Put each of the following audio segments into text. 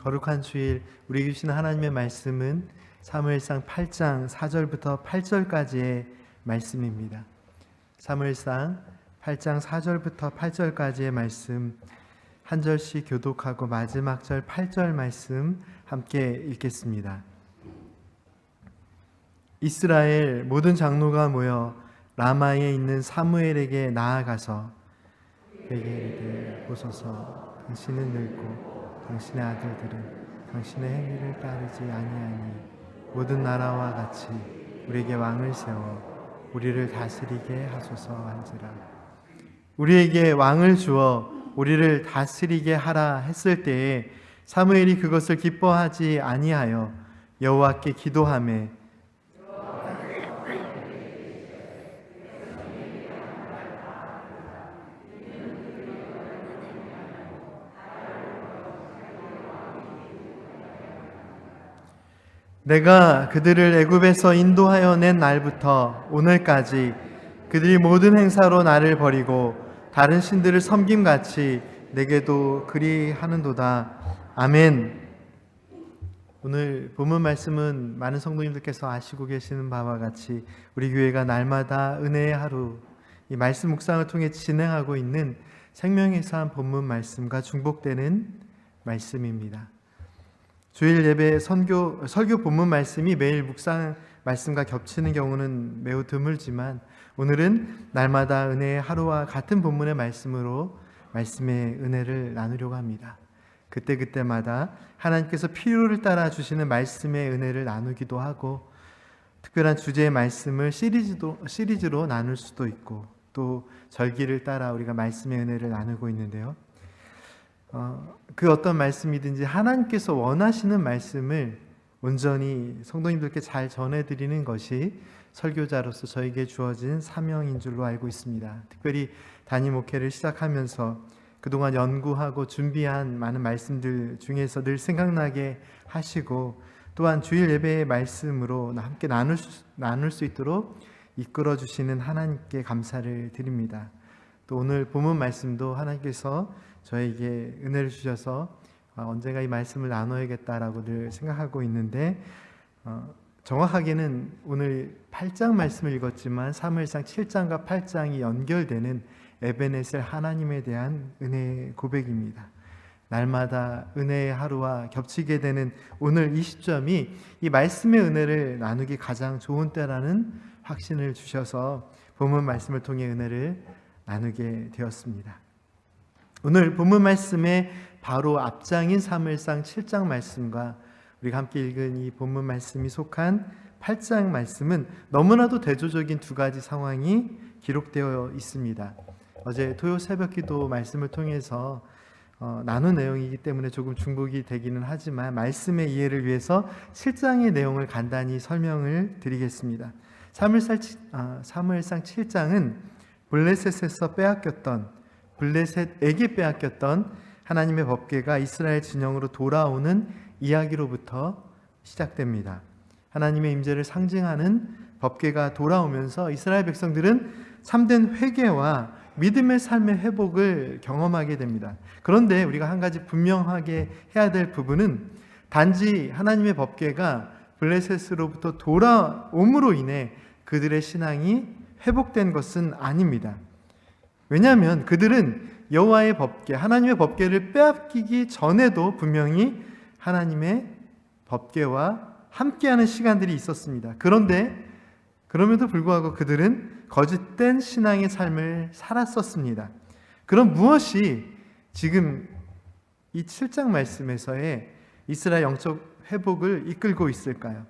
거룩한 주일 우리에게 주시는 하나님의 말씀은 사무엘상 8장 4절부터 8절까지의 말씀입니다. 사무엘상 8장 4절부터 8절까지의 말씀 한 절씩 교독하고 마지막 절 8절 말씀 함께 읽겠습니다. 이스라엘 모든 장로가 모여 라마에 있는 사무엘에게 나아가서 그에게 이르되 보소서 당신은 늙고 당신의 아들들은 당신의 행위를 따르지 아니하니 모든 나라와 같이 우리에게 왕을 세워 우리를 다스리게 하소서 한지라. 우리에게 왕을 주어 우리를 다스리게 하라 했을 때에 사무엘이 그것을 기뻐하지 아니하여 여호와께 기도하매 내가 그들을 애굽에서 인도하여 낸 날부터 오늘까지 그들이 모든 행사로 나를 버리고 다른 신들을 섬김같이 내게도 그리하는도다. 아멘. 오늘 본문 말씀은 많은 성도님들께서 아시고 계시는 바와 같이 우리 교회가 날마다 은혜의 하루 이 말씀 묵상을 통해 진행하고 있는 생명의 삶 본문 말씀과 중복되는 말씀입니다. 주일 예배 설교 본문 말씀이 매일 묵상 말씀과 겹치는 경우는 매우 드물지만 오늘은 날마다 은혜의 하루와 같은 본문의 말씀으로 말씀의 은혜를 나누려고 합니다. 그때그때마다 하나님께서 필요를 따라 주시는 말씀의 은혜를 나누기도 하고 특별한 주제의 말씀을 시리즈로 나눌 수도 있고 또 절기를 따라 우리가 말씀의 은혜를 나누고 있는데요. 그 어떤 말씀이든지 하나님께서 원하시는 말씀을 온전히 성도님들께 잘 전해드리는 것이 설교자로서 저에게 주어진 사명인 줄로 알고 있습니다. 특별히 단임 목회를 시작하면서 그동안 연구하고 준비한 많은 말씀들 중에서 늘 생각나게 하시고 또한 주일 예배의 말씀으로 함께 나눌 수 있도록 이끌어 주시는 하나님께 감사를 드립니다. 또 오늘 본문 말씀도 하나님께서 저에게 은혜를 주셔서 언젠가 이 말씀을 나눠야겠다라고 늘 생각하고 있는데 정확하게는 오늘 8장 말씀을 읽었지만 사무엘상 7장과 8장이 연결되는 에베네셀 하나님에 대한 은혜의 고백입니다. 날마다 은혜의 하루와 겹치게 되는 오늘 이 시점이 이 말씀의 은혜를 나누기 가장 좋은 때라는 확신을 주셔서 본문 말씀을 통해 은혜를 나누게 되었습니다. 오늘 본문 말씀의 바로 앞장인 사무엘상 7장 말씀과 우리가 함께 읽은 이 본문 말씀이 속한 8장 말씀은 너무나도 대조적인 두 가지 상황이 기록되어 있습니다. 어제 토요 새벽기도 말씀을 통해서 나눈 내용이기 때문에 조금 중복이 되기는 하지만 말씀의 이해를 위해서 7장의 내용을 간단히 설명을 드리겠습니다. 사무엘상 7장은 블레셋에게 빼앗겼던 하나님의 법궤가 이스라엘 진영으로 돌아오는 이야기로부터 시작됩니다. 하나님의 임재를 상징하는 법궤가 돌아오면서 이스라엘 백성들은 참된 회개와 믿음의 삶의 회복을 경험하게 됩니다. 그런데 우리가 한 가지 분명하게 해야 될 부분은 단지 하나님의 법궤가 블레셋으로부터 돌아옴으로 인해 그들의 신앙이 회복된 것은 아닙니다. 왜냐하면 그들은 여호와의 법궤, 하나님의 법궤를 빼앗기기 전에도 분명히 하나님의 법궤와 함께하는 시간들이 있었습니다. 그럼에도 불구하고 그들은 거짓된 신앙의 삶을 살았었습니다. 그럼 무엇이 지금 이 7장 말씀에서의 이스라엘 영적 회복을 이끌고 있을까요?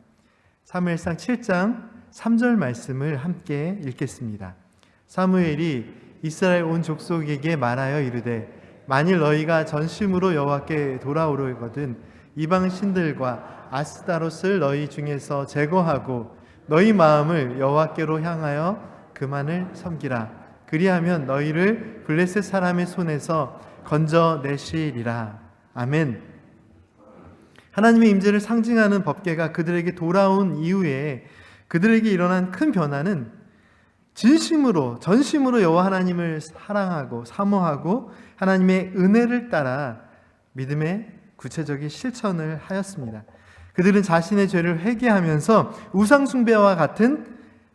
사무엘상 7장 3절 말씀을 함께 읽겠습니다. 사무엘이 이스라엘 온 족속에게 말하여 이르되 만일 너희가 전심으로 여호와께 돌아오려거든 이방 신들과 아스타롯을 너희 중에서 제거하고 너희 마음을 여호와께로 향하여 그만을 섬기라. 그리하면 너희를 블레셋 사람의 손에서 건져내시리라. 아멘. 하나님의 임재를 상징하는 법궤가 그들에게 돌아온 이후에 그들에게 일어난 큰 변화는 전심으로 여호와 하나님을 사랑하고 사모하고 하나님의 은혜를 따라 믿음의 구체적인 실천을 하였습니다. 그들은 자신의 죄를 회개하면서 우상 숭배와 같은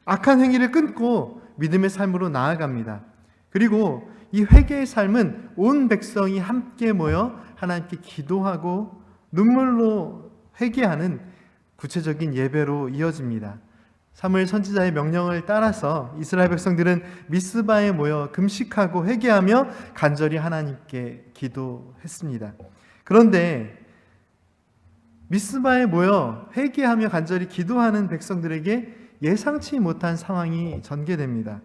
악한 행위를 끊고 믿음의 삶으로 나아갑니다. 그리고 이 회개의 삶은 온 백성이 함께 모여 하나님께 기도하고 눈물로 회개하는 구체적인 예배로 이어집니다. 사무엘 선지자의 명령을 따라서 이스라엘 백성들은 미스바에 모여 금식하고 회개하며 간절히 하나님께 기도했습니다. 그런데 미스바에 모여 회개하며 간절히 기도하는 백성들에게 예상치 못한 상황이 전개됩니다.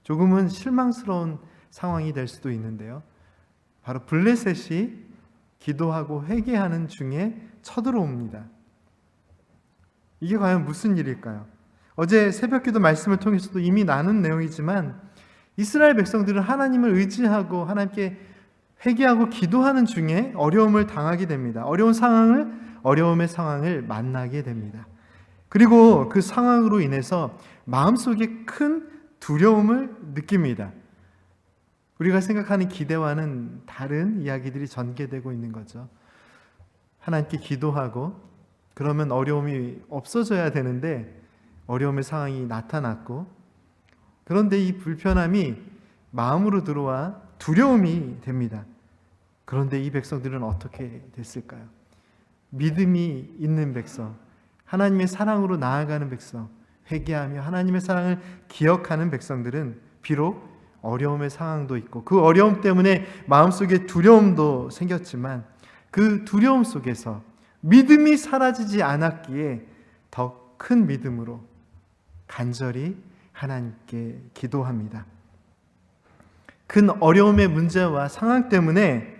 조금은 실망스러운 상황이 될 수도 있는데요. 바로 블레셋이 기도하고 회개하는 중에 쳐들어옵니다. 이게 과연 무슨 일일까요? 어제 새벽기도 말씀을 통해서도 이미 나눈 내용이지만 이스라엘 백성들은 하나님을 의지하고 하나님께 회개하고 기도하는 중에 어려움을 당하게 됩니다. 어려움의 상황을 만나게 됩니다. 그리고 그 상황으로 인해서 마음속에 큰 두려움을 느낍니다. 우리가 생각하는 기대와는 다른 이야기들이 전개되고 있는 거죠. 하나님께 기도하고 그러면 어려움이 없어져야 되는데 어려움의 상황이 나타났고, 그런데 이 불편함이 마음으로 들어와 두려움이 됩니다. 그런데 이 백성들은 어떻게 됐을까요? 믿음이 있는 백성, 하나님의 사랑으로 나아가는 백성, 회개하며 하나님의 사랑을 기억하는 백성들은 비록 어려움의 상황도 있고 그 어려움 때문에 마음속에 두려움도 생겼지만 그 두려움 속에서 믿음이 사라지지 않았기에 더 큰 믿음으로 간절히 하나님께 기도합니다. 큰 어려움의 문제와 상황 때문에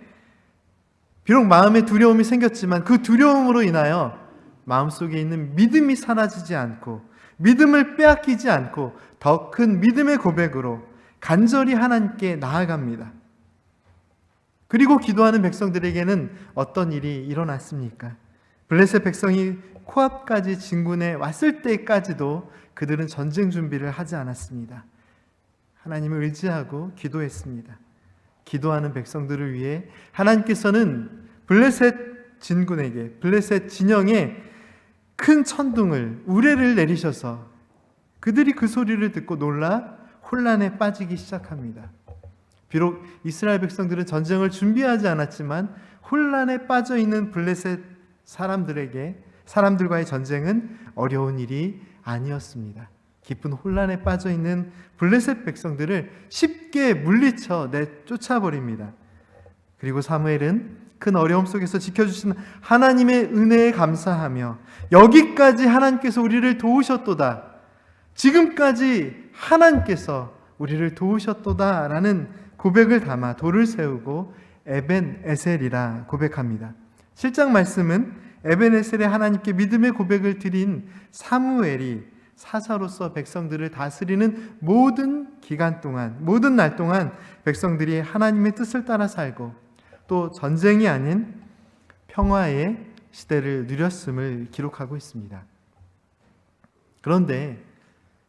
비록 마음에 두려움이 생겼지만 그 두려움으로 인하여 마음속에 있는 믿음이 사라지지 않고 믿음을 빼앗기지 않고 더 큰 믿음의 고백으로 간절히 하나님께 나아갑니다. 그리고 기도하는 백성들에게는 어떤 일이 일어났습니까? 블레셋 백성이 코앞까지 진군해 왔을 때까지도 그들은 전쟁 준비를 하지 않았습니다. 하나님을 의지하고 기도했습니다. 기도하는 백성들을 위해 하나님께서는 블레셋 진군에게, 블레셋 진영에 큰 천둥을, 우레를 내리셔서 그들이 그 소리를 듣고 놀라 혼란에 빠지기 시작합니다. 비록 이스라엘 백성들은 전쟁을 준비하지 않았지만 혼란에 빠져 있는 블레셋 사람들과의 전쟁은 어려운 일이 아니었습니다. 깊은 혼란에 빠져 있는 블레셋 백성들을 쉽게 물리쳐 내쫓아버립니다. 그리고 사무엘은 큰 어려움 속에서 지켜주신 하나님의 은혜에 감사하며 여기까지 하나님께서 우리를 도우셨도다, 지금까지 하나님께서 우리를 도우셨도다 라는 고백을 담아 돌을 세우고 에벤에셀이라 고백합니다. 7장 말씀은 에벤에셀에 하나님께 믿음의 고백을 드린 사무엘이 사사로서 백성들을 다스리는 모든 기간 동안, 모든 날 동안 백성들이 하나님의 뜻을 따라 살고 또 전쟁이 아닌 평화의 시대를 누렸음을 기록하고 있습니다. 그런데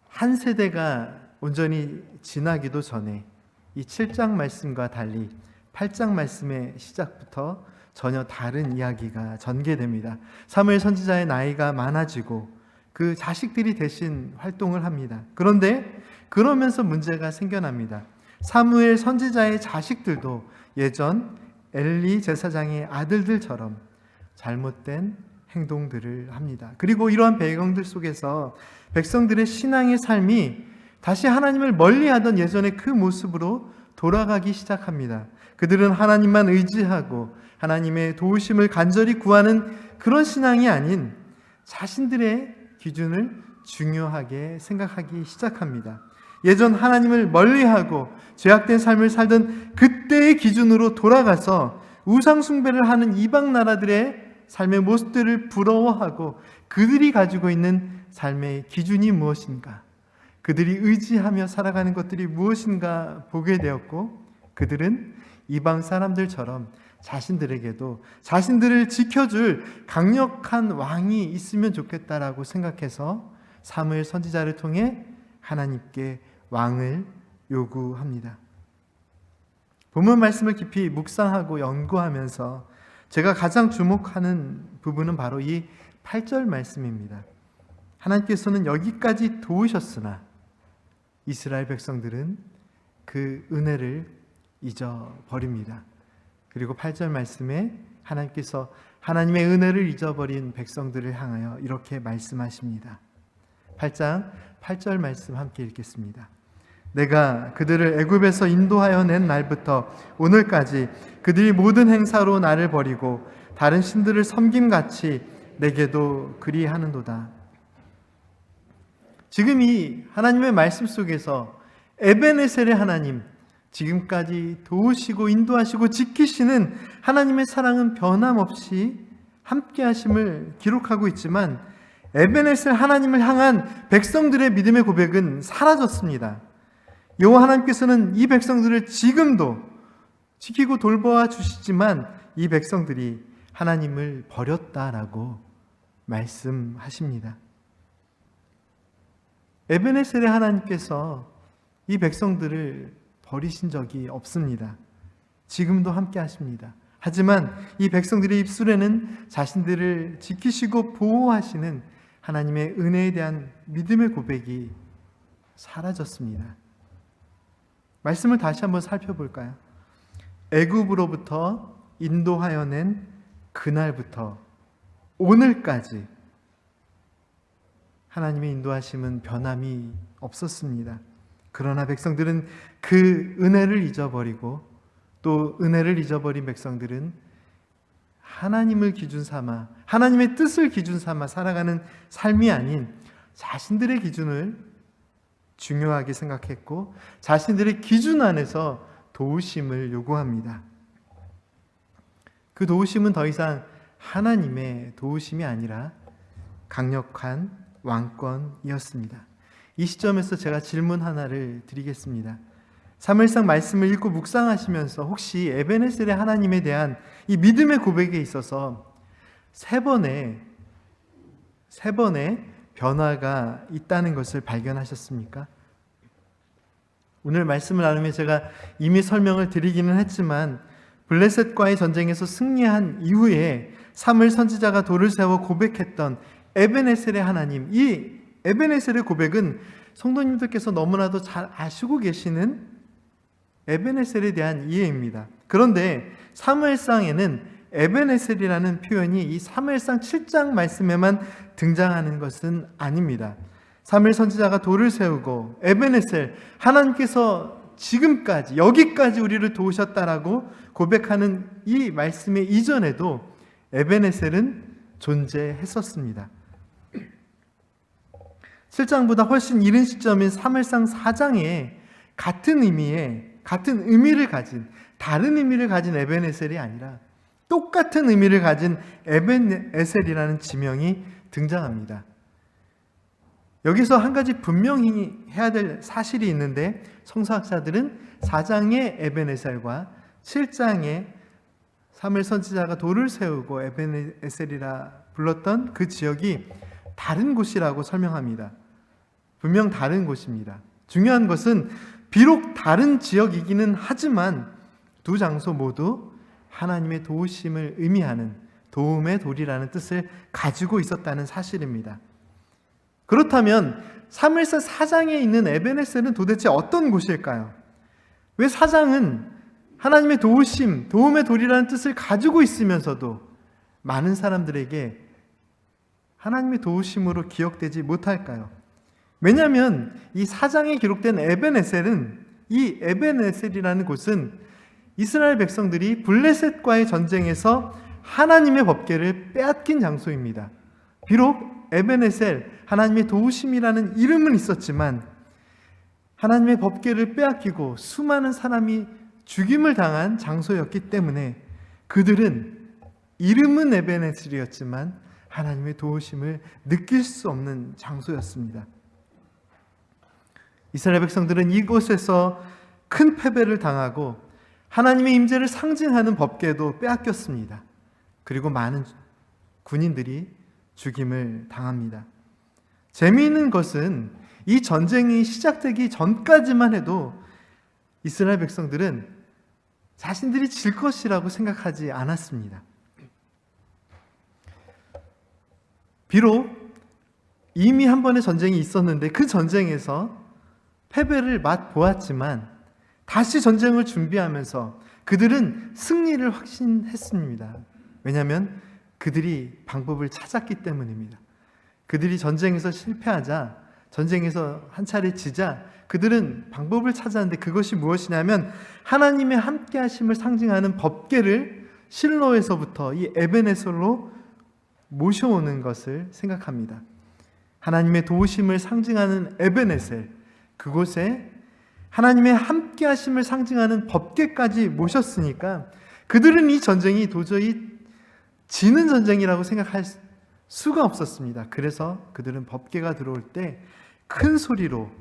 한 세대가 온전히 지나기도 전에 이 7장 말씀과 달리 8장 말씀의 시작부터 전혀 다른 이야기가 전개됩니다. 사무엘 선지자의 나이가 많아지고 그 자식들이 대신 활동을 합니다. 그런데 그러면서 문제가 생겨납니다. 사무엘 선지자의 자식들도 예전 엘리 제사장의 아들들처럼 잘못된 행동들을 합니다. 그리고 이러한 배경들 속에서 백성들의 신앙의 삶이 다시 하나님을 멀리하던 예전의 그 모습으로 돌아가기 시작합니다. 그들은 하나님만 의지하고 하나님의 도우심을 간절히 구하는 그런 신앙이 아닌 자신들의 기준을 중요하게 생각하기 시작합니다. 예전 하나님을 멀리하고 죄악된 삶을 살던 그때의 기준으로 돌아가서 우상 숭배를 하는 이방 나라들의 삶의 모습들을 부러워하고 그들이 가지고 있는 삶의 기준이 무엇인가, 그들이 의지하며 살아가는 것들이 무엇인가 보게 되었고, 그들은 이방 사람들처럼 자신들에게도 자신들을 지켜줄 강력한 왕이 있으면 좋겠다라고 생각해서 사무엘 선지자를 통해 하나님께 왕을 요구합니다. 본문 말씀을 깊이 묵상하고 연구하면서 제가 가장 주목하는 부분은 바로 이 8절 말씀입니다. 하나님께서는 여기까지 도우셨으나 이스라엘 백성들은 그 은혜를 잊어버립니다. 그리고 8절 말씀에 하나님께서 하나님의 은혜를 잊어버린 백성들을 향하여 이렇게 말씀하십니다. 8장 8절 말씀 함께 읽겠습니다. 내가 그들을 애굽에서 인도하여 낸 날부터 오늘까지 그들이 모든 행사로 나를 버리고 다른 신들을 섬김같이 내게도 그리하는도다. 지금 이 하나님의 말씀 속에서 에베네셀의 하나님, 지금까지 도우시고 인도하시고 지키시는 하나님의 사랑은 변함없이 함께 하심을 기록하고 있지만 에베네셀 하나님을 향한 백성들의 믿음의 고백은 사라졌습니다. 여호와 하나님께서는 이 백성들을 지금도 지키고 돌보아 주시지만 이 백성들이 하나님을 버렸다라고 말씀하십니다. 에베네셀의 하나님께서 이 백성들을 버리신 적이 없습니다. 지금도 함께 하십니다. 하지만 이 백성들의 입술에는 자신들을 지키시고 보호하시는 하나님의 은혜에 대한 믿음의 고백이 사라졌습니다. 말씀을 다시 한번 살펴볼까요? 애굽으로부터 인도하여 낸 그날부터 오늘까지 하나님의 인도하심은 변함이 없었습니다. 그러나 백성들은 그 은혜를 잊어버리고 또 은혜를 잊어버린 백성들은 하나님을 기준 삼아 하나님의 뜻을 기준 삼아 살아가는 삶이 아닌 자신들의 기준을 중요하게 생각했고 자신들의 기준 안에서 도우심을 요구합니다. 그 도우심은 더 이상 하나님의 도우심이 아니라 강력한 왕권이었습니다. 이 시점에서 제가 질문 하나를 드리겠습니다. 사무엘상 말씀을 읽고 묵상하시면서 혹시 에베네셀의 하나님에 대한 이 믿음의 고백에 있어서 세 번의 변화가 있다는 것을 발견하셨습니까? 오늘 말씀을 나누며 제가 이미 설명을 드리기는 했지만 블레셋과의 전쟁에서 승리한 이후에 사무엘 선지자가 돌을 세워 고백했던 에베네셀의 하나님, 이 에베네셀의 고백은 성도님들께서 너무나도 잘 아시고 계시는 에베네셀에 대한 이해입니다. 그런데 사무엘상에는 에베네셀이라는 표현이 이 사무엘상 7장 말씀에만 등장하는 것은 아닙니다. 사무엘 선지자가 돌을 세우고 에베네셀, 하나님께서 지금까지 여기까지 우리를 도우셨다라고 고백하는 이 말씀의 이전에도 에베네셀은 존재했었습니다. 7장보다 훨씬 이른 시점인 사무엘상 4장에 같은 의미를 가진 다른 의미를 가진 에베네셀이 아니라 똑같은 의미를 가진 에베네셀이라는 지명이 등장합니다. 여기서 한 가지 분명히 해야 될 사실이 있는데 성서학자들은 4장의 에베네셀과 7장의 사무엘 선지자가 돌을 세우고 에베네셀이라 불렀던 그 지역이 다른 곳이라고 설명합니다. 분명 다른 곳입니다. 중요한 것은 비록 다른 지역이기는 하지만 두 장소 모두 하나님의 도우심을 의미하는 도움의 돌이라는 뜻을 가지고 있었다는 사실입니다. 그렇다면 사무엘상 4장에 있는 에베네셀은 도대체 어떤 곳일까요? 왜 4장은 하나님의 도우심, 도움의 돌이라는 뜻을 가지고 있으면서도 많은 사람들에게 하나님의 도우심으로 기억되지 못할까요? 왜냐하면 이 4장에 기록된 에베네셀은, 이 에베네셀이라는 곳은 이스라엘 백성들이 블레셋과의 전쟁에서 하나님의 법궤를 빼앗긴 장소입니다. 비록 에베네셀, 하나님의 도우심이라는 이름은 있었지만 하나님의 법궤를 빼앗기고 수많은 사람이 죽임을 당한 장소였기 때문에 그들은 이름은 에베네셀이었지만 하나님의 도우심을 느낄 수 없는 장소였습니다. 이스라엘 백성들은 이곳에서 큰 패배를 당하고 하나님의 임재를 상징하는 법궤도 빼앗겼습니다. 그리고 많은 군인들이 죽임을 당합니다. 재미있는 것은 이 전쟁이 시작되기 전까지만 해도 이스라엘 백성들은 자신들이 질 것이라고 생각하지 않았습니다. 비록 이미 한 번의 전쟁이 있었는데 그 전쟁에서 패배를 맛보았지만 다시 전쟁을 준비하면서 그들은 승리를 확신했습니다. 왜냐하면 그들이 방법을 찾았기 때문입니다. 그들이 전쟁에서 실패하자, 전쟁에서 한 차례 지자 그들은 방법을 찾았는데 그것이 무엇이냐면 하나님의 함께 하심을 상징하는 법궤를 실로에서부터 이 에베네셀로 모셔오는 것을 생각합니다. 하나님의 도우심을 상징하는 에베네셀, 그곳에 하나님의 함께 하심을 상징하는 법궤까지 모셨으니까 그들은 이 전쟁이 도저히 지는 전쟁이라고 생각할 수가 없었습니다. 그래서 그들은 법궤가 들어올 때 큰 소리로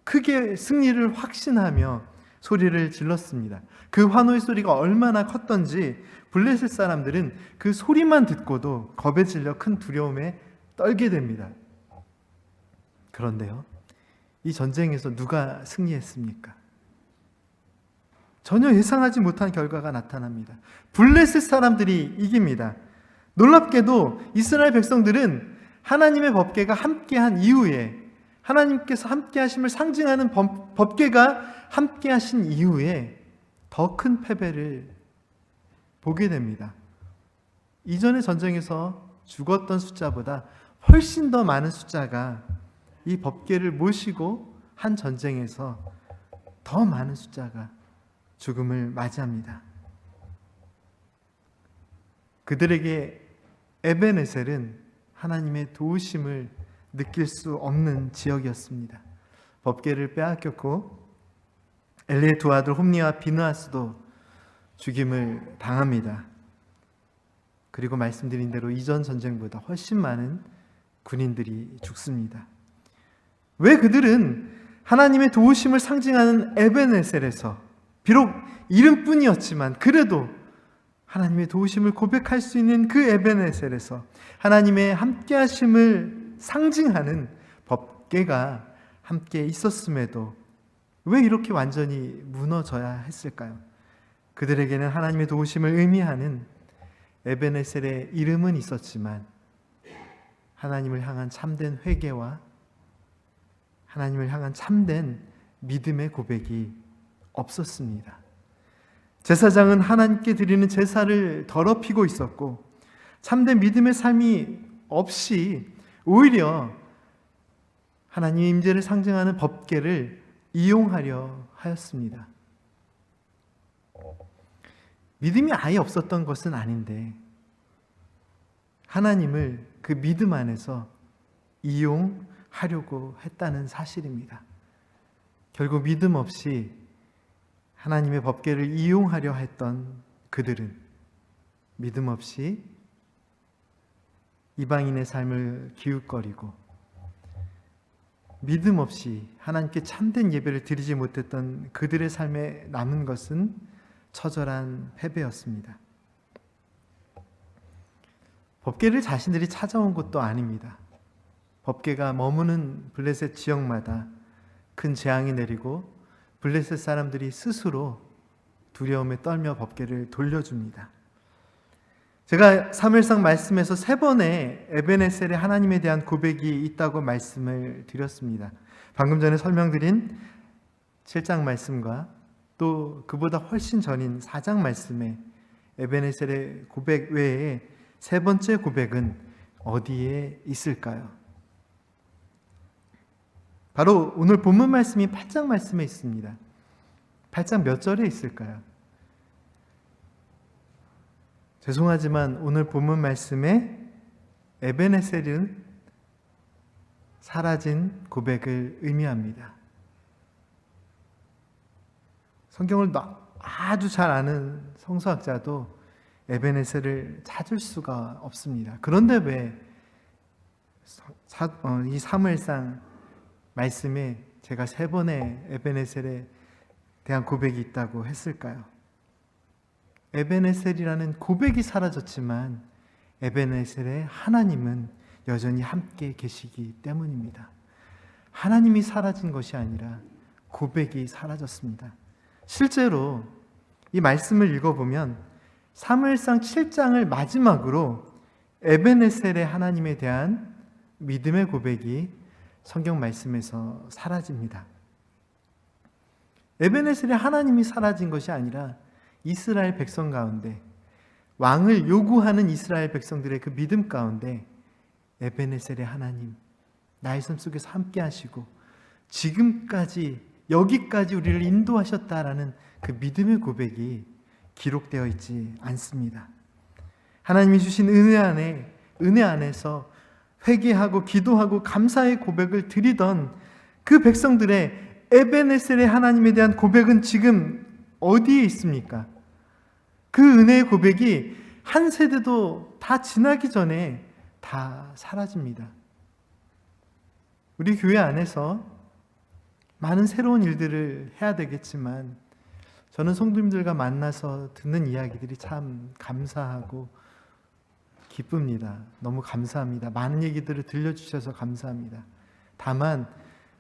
크게 승리를 확신하며 소리를 질렀습니다. 그 환호의 소리가 얼마나 컸던지 블레셋 사람들은 그 소리만 듣고도 겁에 질려 큰 두려움에 떨게 됩니다. 그런데요, 이 전쟁에서 누가 승리했습니까? 전혀 예상하지 못한 결과가 나타납니다. 블레셋 사람들이 이깁니다. 놀랍게도 이스라엘 백성들은 하나님의 법궤가 함께한 이후에, 하나님께서 함께 하심을 상징하는 법궤가 함께 하신 이후에 더 큰 패배를 보게 됩니다. 이전의 전쟁에서 죽었던 숫자보다 훨씬 더 많은 숫자가 이 법궤를 모시고 한 전쟁에서 더 많은 숫자가 죽음을 맞이합니다. 그들에게 에베네셀은 하나님의 도우심을 느낄 수 없는 지역이었습니다. 법궤를 빼앗겼고 엘리의 두 아들 홈니와 비느하스도 죽임을 당합니다. 그리고 말씀드린 대로 이전 전쟁보다 훨씬 많은 군인들이 죽습니다. 왜 그들은 하나님의 도우심을 상징하는 에베네셀에서 비록 이름뿐이었지만 그래도 하나님의 도우심을 고백할 수 있는 그 에베네셀에서 하나님의 함께하심을 상징하는 법궤가 함께 있었음에도 왜 이렇게 완전히 무너져야 했을까요? 그들에게는 하나님의 도우심을 의미하는 에베네셀의 이름은 있었지만 하나님을 향한 참된 회개와 하나님을 향한 참된 믿음의 고백이 없었습니다. 제사장은 하나님께 드리는 제사를 더럽히고 있었고 참된 믿음의 삶이 없이 오히려 하나님의 임재를 상징하는 법궤를 이용하려 하였습니다. 믿음이 아예 없었던 것은 아닌데 하나님을 그 믿음 안에서 이용하려고 했다는 사실입니다. 결국 믿음 없이 하나님의 법궤를 이용하려 했던 그들은 믿음 없이 이방인의 삶을 기웃거리고 믿음 없이 하나님께 참된 예배를 드리지 못했던 그들의 삶에 남은 것은 처절한 패배였습니다. 법궤를 자신들이 찾아온 것도 아닙니다. 법궤가 머무는 블레셋 지역마다 큰 재앙이 내리고 블레셋 사람들이 스스로 두려움에 떨며 법궤를 돌려줍니다. 제가 사무엘상 말씀에서 3번의 에베네셀의 하나님에 대한 고백이 있다고 말씀을 드렸습니다. 방금 전에 설명드린 7장 말씀과 또 그보다 훨씬 전인 4장 말씀에 에베네셀의 고백 외에 3번째 고백은 어디에 있을까요? 바로 오늘 본문 말씀이 8장 말씀에 있습니다. 8장 몇 절에 있을까요? 죄송하지만 오늘 본문 말씀에 에베네셀은 사라진 고백을 의미합니다. 성경을 아주 잘 아는 성서학자도 에베네셀을 찾을 수가 없습니다. 그런데 왜 이 사무엘상 말씀에 제가 3번의 에베네셀에 대한 고백이 있다고 했을까요? 에베네셀이라는 고백이 사라졌지만 에베네셀의 하나님은 여전히 함께 계시기 때문입니다. 하나님이 사라진 것이 아니라 고백이 사라졌습니다. 실제로 이 말씀을 읽어보면 사무엘상 7장을 마지막으로 에베네셀의 하나님에 대한 믿음의 고백이 성경 말씀에서 사라집니다. 에베네셀에 하나님이 사라진 것이 아니라 이스라엘 백성 가운데, 왕을 요구하는 이스라엘 백성들의 그 믿음 가운데 에베네셀의 하나님, 나의 삶 속에서 함께 하시고 지금까지 여기까지 우리를 인도하셨다라는 그 믿음의 고백이 기록되어 있지 않습니다. 하나님이 주신 은혜 안에서 회개하고 기도하고 감사의 고백을 드리던 그 백성들의 에베네셀의 하나님에 대한 고백은 지금 어디에 있습니까? 그 은혜의 고백이 한 세대도 다 지나기 전에 다 사라집니다. 우리 교회 안에서 많은 새로운 일들을 해야 되겠지만 저는 성도님들과 만나서 듣는 이야기들이 참 감사하고 기쁩니다. 너무 감사합니다. 많은 얘기들을 들려주셔서 감사합니다. 다만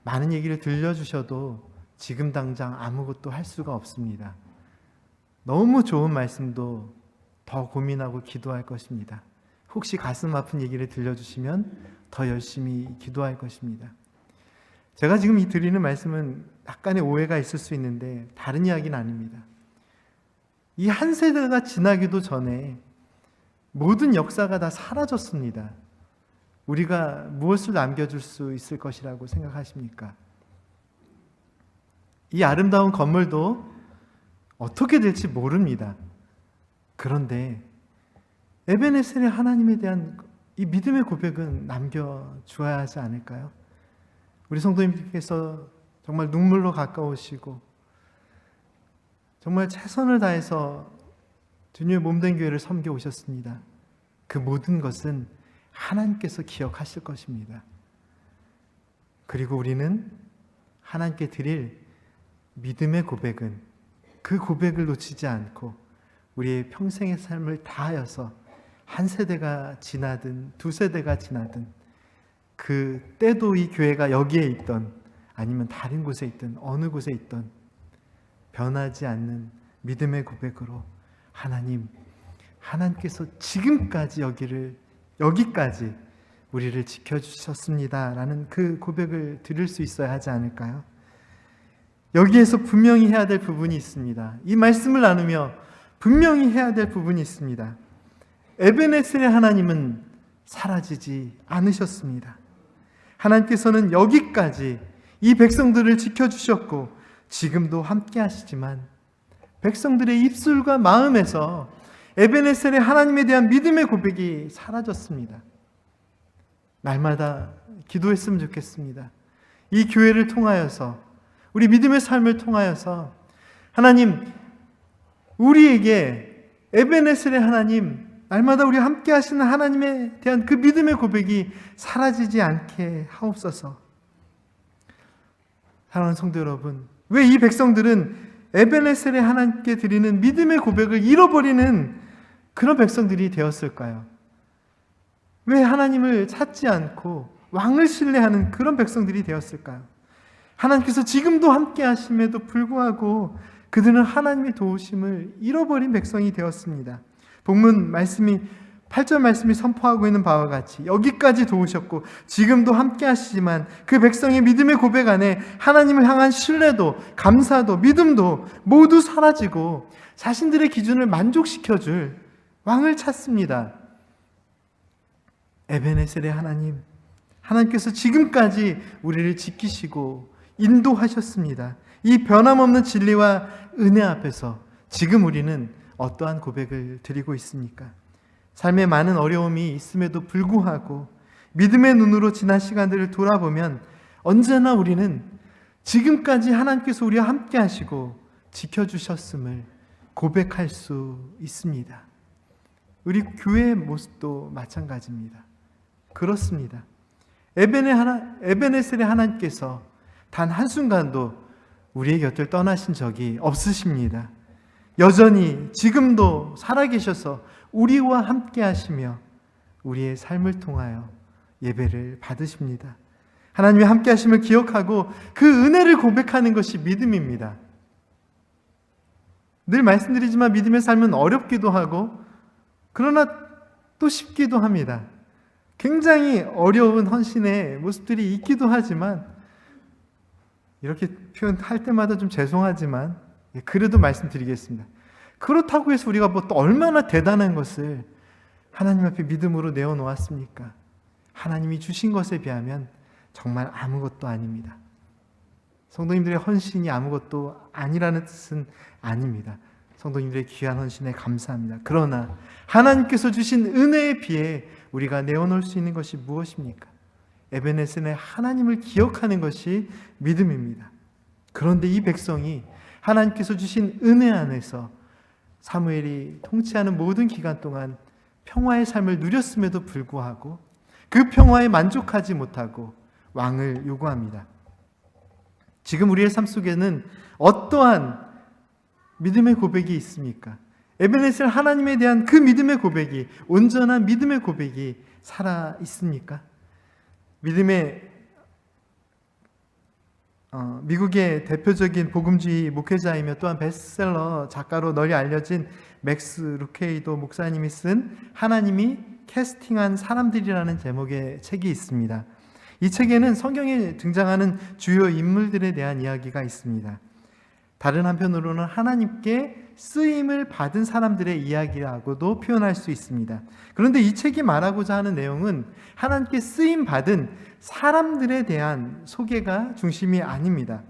많은 얘기를 들려주셔도 지금 당장 아무것도 할 수가 없습니다. 너무 좋은 말씀도 더 고민하고 기도할 것입니다. 혹시 가슴 아픈 얘기를 들려주시면 더 열심히 기도할 것입니다. 제가 지금 이 드리는 말씀은 약간의 오해가 있을 수 있는데 다른 이야기는 아닙니다. 이 한 세대가 지나기도 전에 모든 역사가 다 사라졌습니다. 우리가 무엇을 남겨줄 수 있을 것이라고 생각하십니까? 이 아름다운 건물도 어떻게 될지 모릅니다. 그런데 에베네셀의 하나님에 대한 이 믿음의 고백은 남겨주어야 하지 않을까요? 우리 성도님께서 정말 눈물로 가까우시고 정말 최선을 다해서 주님의 몸된 교회를 섬겨 오셨습니다. 그 모든 것은 하나님께서 기억하실 것입니다. 그리고 우리는 하나님께 드릴 믿음의 고백은 그 고백을 놓치지 않고 우리의 평생의 삶을 다하여서 한 세대가 지나든 두 세대가 지나든 그 때도 이 교회가 여기에 있던 아니면 다른 곳에 있든 어느 곳에 있던 변하지 않는 믿음의 고백으로 하나님께서 지금까지 여기까지 우리를 지켜주셨습니다라는 그 고백을 드릴 수 있어야 하지 않을까요? 여기에서 분명히 해야 될 부분이 있습니다. 이 말씀을 나누며 분명히 해야 될 부분이 있습니다. 에베네셀의 하나님은 사라지지 않으셨습니다. 하나님께서는 여기까지 이 백성들을 지켜주셨고 지금도 함께 하시지만 백성들의 입술과 마음에서 에베네셀의 하나님에 대한 믿음의 고백이 사라졌습니다. 날마다 기도했으면 좋겠습니다. 이 교회를 통하여서 우리 믿음의 삶을 통하여서 하나님, 우리에게 에베네셀의 하나님, 날마다 우리 함께 하시는 하나님에 대한 그 믿음의 고백이 사라지지 않게 하옵소서. 사랑하는 성도 여러분, 왜 이 백성들은 에베네셀의 하나님께 드리는 믿음의 고백을 잃어버리는 그런 백성들이 되었을까요? 왜 하나님을 찾지 않고 왕을 신뢰하는 그런 백성들이 되었을까요? 하나님께서 지금도 함께 하심에도 불구하고 그들은 하나님의 도우심을 잃어버린 백성이 되었습니다. 본문 말씀이 8절 말씀이 선포하고 있는 바와 같이 여기까지 도우셨고 지금도 함께 하시지만 그 백성의 믿음의 고백 안에 하나님을 향한 신뢰도, 감사도, 믿음도 모두 사라지고 자신들의 기준을 만족시켜줄 왕을 찾습니다. 에베네셀의 하나님께서 지금까지 우리를 지키시고 인도하셨습니다. 이 변함없는 진리와 은혜 앞에서 지금 우리는 어떠한 고백을 드리고 있습니까? 삶에 많은 어려움이 있음에도 불구하고 믿음의 눈으로 지난 시간들을 돌아보면 언제나 우리는 지금까지 하나님께서 우리와 함께 하시고 지켜주셨음을 고백할 수 있습니다. 우리 교회의 모습도 마찬가지입니다. 그렇습니다. 에베네셀의 하나님께서 단 한순간도 우리의 곁을 떠나신 적이 없으십니다. 여전히 지금도 살아계셔서 우리와 함께 하시며 우리의 삶을 통하여 예배를 받으십니다. 하나님의 함께 하심을 기억하고 그 은혜를 고백하는 것이 믿음입니다. 늘 말씀드리지만 믿음의 삶은 어렵기도 하고 그러나 또 쉽기도 합니다. 굉장히 어려운 헌신의 모습들이 있기도 하지만, 이렇게 표현할 때마다 좀 죄송하지만 그래도 말씀드리겠습니다. 그렇다고 해서 우리가 뭐 또 얼마나 대단한 것을 하나님 앞에 믿음으로 내어놓았습니까? 하나님이 주신 것에 비하면 정말 아무것도 아닙니다. 성도님들의 헌신이 아무것도 아니라는 뜻은 아닙니다. 성도님들의 귀한 헌신에 감사합니다. 그러나 하나님께서 주신 은혜에 비해 우리가 내어놓을 수 있는 것이 무엇입니까? 에베네셀의 하나님을 기억하는 것이 믿음입니다. 그런데 이 백성이 하나님께서 주신 은혜 안에서 사무엘이 통치하는 모든 기간 동안 평화의 삶을 누렸음에도 불구하고 그 평화에 만족하지 못하고 왕을 요구합니다. 지금 우리의 삶 속에는 어떠한 믿음의 고백이 있습니까? 에베네셀 하나님에 대한 그 믿음의 고백이, 온전한 믿음의 고백이 살아 있습니까? 미국의 대표적인 복음주의 목회자이며 또한 베스트셀러 작가로 널리 알려진 맥스 루케이도 목사님이 쓴 하나님이 캐스팅한 사람들이라는 제목의 책이 있습니다. 이 책에는 성경에 등장하는 주요 인물들에 대한 이야기가 있습니다. 다른 한편으로는 하나님께 쓰임을 받은 사람들의 이야기라고도 표현할 수 있습니다. 그런데 이 책이 말하고자 하는 내용은 하나님께 쓰임 받은 사람들에 대한 소개가 중심이 아닙니다.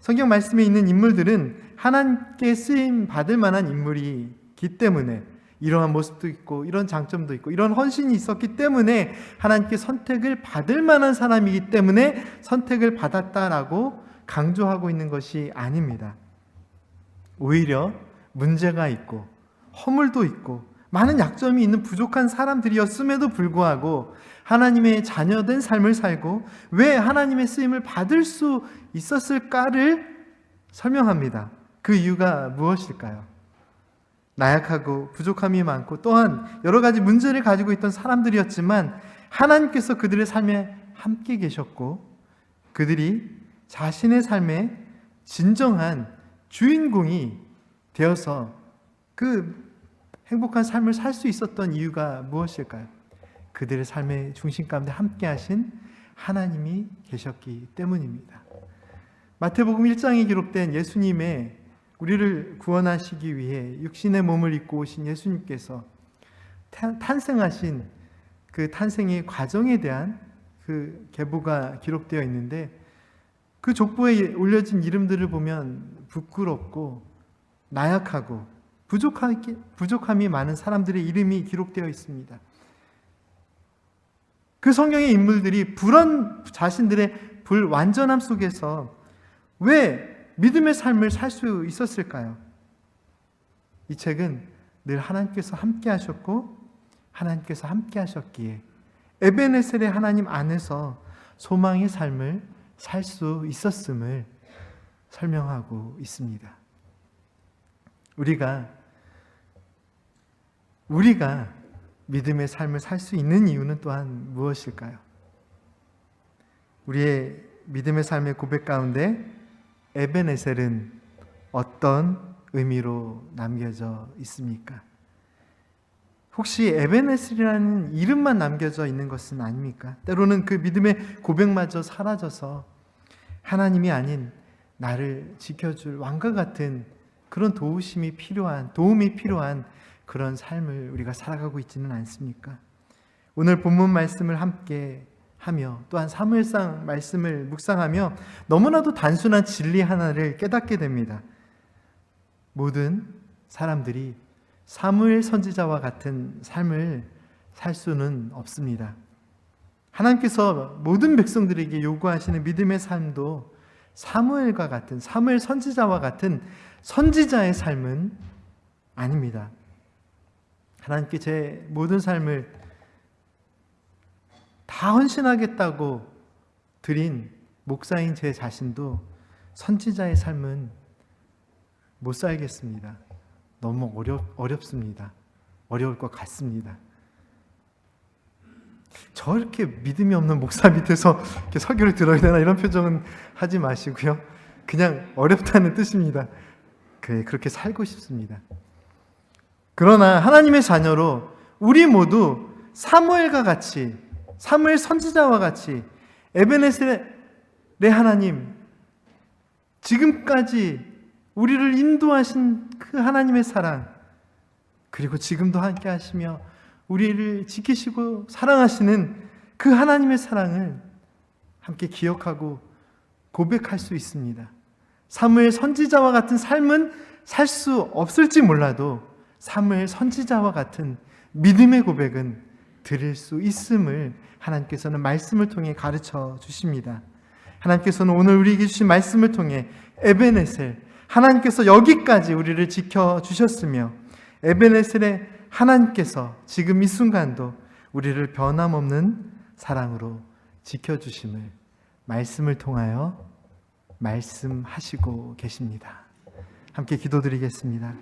성경 말씀에 있는 인물들은 하나님께 쓰임 받을 만한 인물이기 때문에, 이러한 모습도 있고 이런 장점도 있고 이런 헌신이 있었기 때문에 하나님께 선택을 받을 만한 사람이기 때문에 선택을 받았다라고 강조하고 있는 것이 아닙니다. 오히려 문제가 있고 허물도 있고 많은 약점이 있는 부족한 사람들이었음에도 불구하고 하나님의 자녀된 삶을 살고 왜 하나님의 쓰임을 받을 수 있었을까를 설명합니다. 그 이유가 무엇일까요? 나약하고 부족함이 많고 또한 여러 가지 문제를 가지고 있던 사람들이었지만 하나님께서 그들의 삶에 함께 계셨고 그들이 자신의 삶의 진정한 주인공이 되어서 그 행복한 삶을 살 수 있었던 이유가 무엇일까요? 그들의 삶의 중심 가운데 함께 하신 하나님이 계셨기 때문입니다. 마태복음 1장에 기록된 예수님의 우리를 구원하시기 위해 육신의 몸을 입고 오신 예수님께서 탄생하신 그 탄생의 과정에 대한 그 계보가 기록되어 있는데, 그 족보에 올려진 이름들을 보면 부끄럽고 나약하고 부족함이 많은 사람들의 이름이 기록되어 있습니다. 그 성경의 인물들이 자신들의 불완전함 속에서 왜 믿음의 삶을 살 수 있었을까요? 이 책은 늘 하나님께서 함께 하셨고 하나님께서 함께 하셨기에 에베네셀의 하나님 안에서 소망의 삶을 살 수 있었음을 설명하고 있습니다. 우리가 믿음의 삶을 살 수 있는 이유는 또한 무엇일까요? 우리의 믿음의 삶의 고백 가운데 에베네셀은 어떤 의미로 남겨져 있습니까? 혹시 에베네셀이라는 이름만 남겨져 있는 것은 아닙니까? 때로는 그 믿음의 고백마저 사라져서 하나님이 아닌 나를 지켜줄 왕과 같은 그런 도움이 필요한 그런 삶을 우리가 살아가고 있지는 않습니까? 오늘 본문 말씀을 함께 하며 또한 사무엘상 말씀을 묵상하며 너무나도 단순한 진리 하나를 깨닫게 됩니다. 모든 사람들이 사무엘 선지자와 같은 삶을 살 수는 없습니다. 하나님께서 모든 백성들에게 요구하시는 믿음의 삶도 사무엘과 같은, 사무엘 선지자와 같은 선지자의 삶은 아닙니다. 하나님께 제 모든 삶을 다 헌신하겠다고 드린 목사인 제 자신도 선지자의 삶은 못 살겠습니다. 너무 어렵습니다. 어려울 것 같습니다. 저렇게 믿음이 없는 목사 밑에서 이렇게 설교를 들어야 되나 이런 표정은 하지 마시고요. 그냥 어렵다는 뜻입니다. 그렇게 살고 싶습니다. 그러나 하나님의 자녀로 우리 모두 사무엘과 같이 사무엘 선지자와 같이 에베네셀의 하나님, 지금까지 우리를 인도하신 그 하나님의 사랑, 그리고 지금도 함께 하시며 우리를 지키시고 사랑하시는 그 하나님의 사랑을 함께 기억하고 고백할 수 있습니다. 사무엘 선지자와 같은 삶은 살 수 없을지 몰라도 사무엘 선지자와 같은 믿음의 고백은 드릴 수 있음을 하나님께서는 말씀을 통해 가르쳐 주십니다. 하나님께서는 오늘 우리에게 주신 말씀을 통해 에베네셀, 하나님께서 여기까지 우리를 지켜주셨으며 에베네셀의 하나님께서 지금 이 순간도 우리를 변함없는 사랑으로 지켜주심을 말씀을 통하여 말씀하시고 계십니다. 함께 기도드리겠습니다.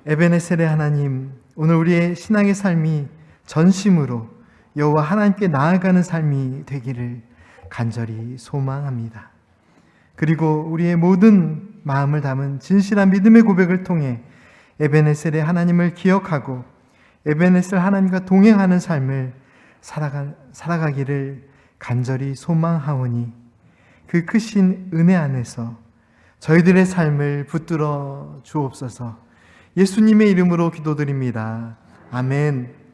에베네셀의 하나님, 오늘 우리의 신앙의 삶이 전심으로 여호와 하나님께 나아가는 삶이 되기를 간절히 소망합니다. 그리고 우리의 모든 마음을 담은 진실한 믿음의 고백을 통해 에베네셀의 하나님을 기억하고 에베네셀 하나님과 동행하는 삶을 살아가기를 간절히 소망하오니 그 크신 은혜 안에서 저희들의 삶을 붙들어 주옵소서. 예수님의 이름으로 기도드립니다. 아멘.